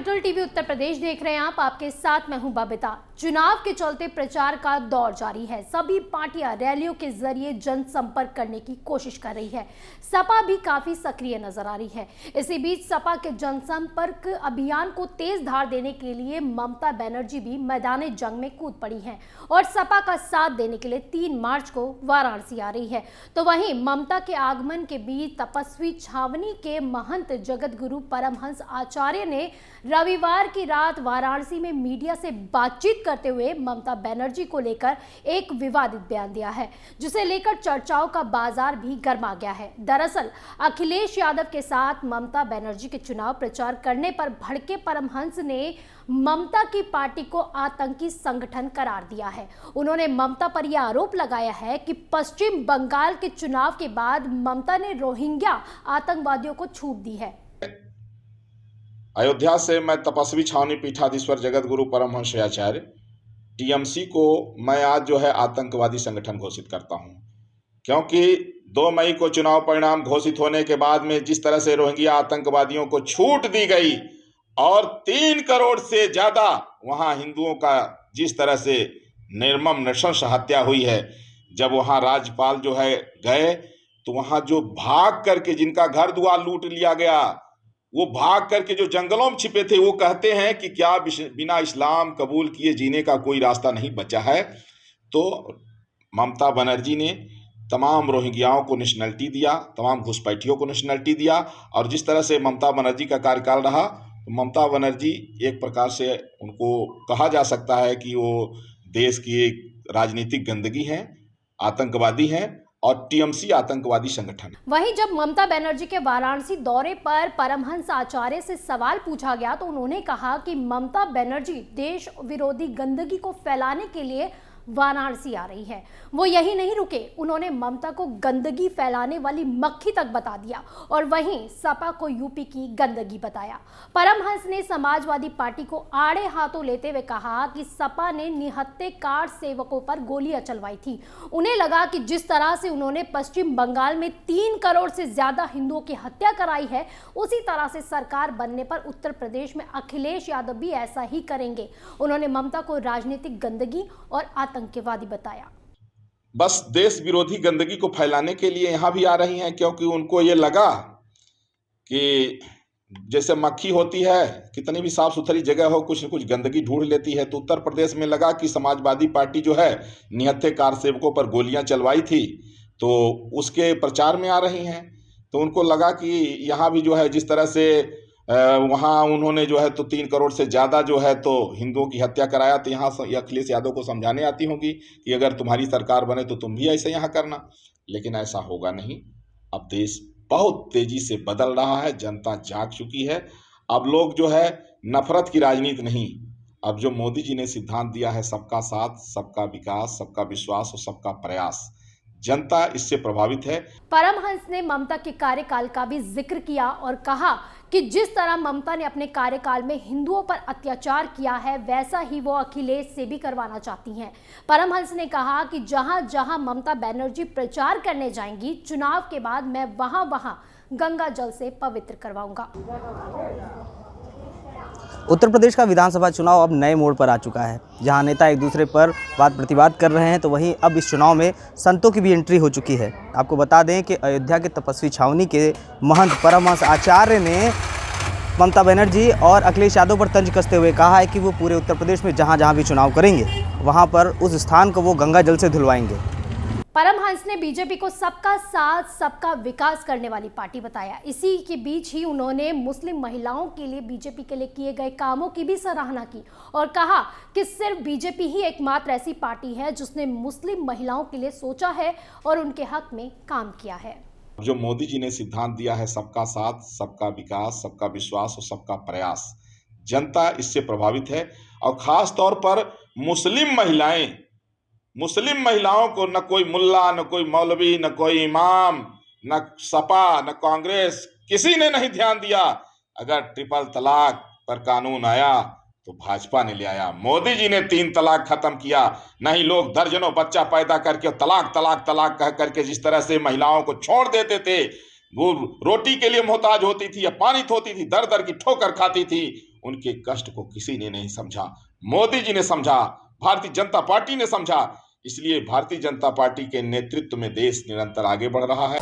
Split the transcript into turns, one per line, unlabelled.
Capital TV Uttar Pradesh देख रहे हैं आप। आपके साथ मैं हूं बबीता। चुनाव के चलते प्रचार का दौर जारी है। सभी पार्टियां रैलियों के जरिए जनसंपर्क करने की कोशिश कर रही है। सपा भी काफी सक्रिय नजर आ रही है। इसी बीच सपा के जनसंपर्क अभियान को तेज धार देने के लिए ममता बनर्जी भी मैदान जंग में कूद पड़ी हैं और सपा का साथ देने के लिए 3 मार्च को वाराणसी आ रही है। तो वहीं ममता के आगमन के बीच तपस्वी छावनी के महंत जगत गुरु परमहंस आचार्य ने रविवार की रात वाराणसी में मीडिया से बातचीत करते हुए ममता बनर्जी को लेकर एक विवादित बयान दिया है, जिसे लेकर चर्चाओं का बाजार भी गर्मा गया है। दरअसल अखिलेश यादव के साथ ममता बनर्जी के चुनाव प्रचार करने पर भड़के परमहंस ने ममता की पार्टी को आतंकी संगठन करार दिया है। उन्होंने ममता पर यह आरोप लगाया है कि पश्चिम बंगाल के चुनाव के बाद ममता ने रोहिंग्या आतंकवादियों को छूट दी है।
अयोध्या से मैं तपस्वी छावनी पीठाधीश्वर जगत गुरु परमहंस आचार्य टीएमसी को मैं आज जो है आतंकवादी संगठन घोषित करता हूं, क्योंकि 2 मई को चुनाव परिणाम घोषित होने के बाद में जिस तरह से रोहिंग्या आतंकवादियों को छूट दी गई और 3 करोड़ से ज़्यादा वहां हिंदुओं का जिस तरह से निर्मम नृशंस हत्या हुई है, जब वहां राज्यपाल जो है गए तो वहां जो भाग करके जिनका घर द्वार लूट लिया गया, वो भाग करके जो जंगलों में छिपे थे, वो कहते हैं कि क्या बिना इस्लाम कबूल किए जीने का कोई रास्ता नहीं बचा है। तो ममता बनर्जी ने तमाम रोहिंग्याओं को नेशनलिटी दिया, तमाम घुसपैठियों को नेशनलिटी दिया। और जिस तरह से ममता बनर्जी का कार्यकाल रहा, तो ममता बनर्जी एक प्रकार से उनको कहा जा सकता है कि वो देश की एक राजनीतिक गंदगी हैं, आतंकवादी हैं और टीएमसी आतंकवादी संगठन।
वहीं जब ममता बनर्जी के वाराणसी दौरे पर परमहंस आचार्य से सवाल पूछा गया तो उन्होंने कहा कि ममता बनर्जी देश विरोधी गंदगी को फैलाने के लिए वाराणसी आ रही है। वो यही नहीं रुके, उन्होंने ममता को गंदगी फैलाने वाली मक्खी तक बता दिया और वहीं सपा को यूपी की गंदगी बताया। परमहंस ने समाजवादी पार्टी को आड़े हाथों लेते हुए कहा कि सपा ने निहत्थे कार सेवकों पर गोलियां चलवाई थी। उन्हें लगा कि जिस तरह से उन्होंने पश्चिम बंगाल में 3 करोड़ से ज्यादा हिंदुओं की हत्या कराई है, उसी तरह से सरकार बनने पर उत्तर प्रदेश में अखिलेश यादव भी ऐसा ही करेंगे। उन्होंने ममता को राजनीतिक गंदगी और आतंकवादी बताया।
बस देश विरोधी गंदगी को फैलाने के लिए यहाँ भी आ रही हैं, क्योंकि उनको ये लगा कि जैसे मक्खी होती है, कितनी भी साफ सुथरी जगह हो, कुछ न कुछ गंदगी ढूंढ लेती है। तो उत्तर प्रदेश में लगा कि समाजवादी पार्टी जो है निहत्थे कार सेवकों पर गोलियां चलवाई थी, तो उसके प्रचार में आ रही हैं। तो उनको लगा कि यहाँ भी जो है जिस तरह से वहाँ उन्होंने जो है तो 3 करोड़ से ज़्यादा जो है तो हिंदुओं की हत्या कराया, तो यहाँ अखिलेश यादव को समझाने आती होंगी कि अगर तुम्हारी सरकार बने तो तुम भी ऐसे यहाँ करना। लेकिन ऐसा होगा नहीं। अब देश बहुत तेजी से बदल रहा है, जनता जाग चुकी है। अब लोग जो है नफरत की राजनीति नहीं, अब जो मोदी जी ने सिद्धांत दिया है सबका साथ, सबका विकास, सबका विश्वास और सबका प्रयास, जनता इससे प्रभावित है।
परमहंस ने ममता के कार्यकाल का भी जिक्र किया और कहा कि जिस तरह ममता ने अपने कार्यकाल में हिंदुओं पर अत्याचार किया है, वैसा ही वो अखिलेश से भी करवाना चाहती हैं। परमहंस ने कहा कि जहां जहां ममता बनर्जी प्रचार करने जाएंगी, चुनाव के बाद मैं वहां वहां गंगा जल से पवित्र करवाऊंगा।
उत्तर प्रदेश का विधानसभा चुनाव अब नए मोड़ पर आ चुका है, जहां नेता एक दूसरे पर वाद प्रतिवाद कर रहे हैं, तो वहीं अब इस चुनाव में संतों की भी एंट्री हो चुकी है। आपको बता दें कि अयोध्या के तपस्वी छावनी के महंत परमहंस आचार्य ने ममता बनर्जी और अखिलेश यादव पर तंज कसते हुए कहा है कि वो पूरे उत्तर प्रदेश में जहां जहां भी चुनाव करेंगे, वहां पर उस स्थान को वो गंगा जल से धुलवाएंगे।
परमहंस ने बीजेपी को सबका साथ सबका विकास करने वाली पार्टी बताया। इसी के बीच ही उन्होंने मुस्लिम महिलाओं के लिए बीजेपी के लिए किए गए कामों की भी सराहना की और कहा कि सिर्फ बीजेपी ही एकमात्र ऐसी पार्टी है जिसने मुस्लिम महिलाओं के लिए सोचा है और उनके हक में काम किया है।
जो मोदी जी ने सिद्धांत दिया है सबका साथ, सबका विकास, सबका विश्वास और सबका प्रयास, जनता इससे प्रभावित है। और खास तौर पर मुस्लिम महिलाओं को न कोई मुल्ला, न कोई मौलवी, न कोई इमाम, न सपा, न कांग्रेस, किसी ने नहीं ध्यान दिया। अगर ट्रिपल तलाक पर कानून आया तो भाजपा ने ले आया। मोदी जी ने 3 तलाक खत्म किया। नहीं लोग दर्जनों बच्चा पैदा करके तलाक तलाक तलाक कह करके जिस तरह से महिलाओं को छोड़ देते थे, वो रोटी के लिए मोहताज होती थी या पानी धोती थी, दर दर की ठोकर खाती थी, उनके कष्ट को किसी ने नहीं समझा। मोदी जी ने समझा, भारतीय जनता पार्टी ने समझा, इसलिए भारतीय जनता पार्टी के नेतृत्व में देश निरंतर आगे बढ़ रहा है।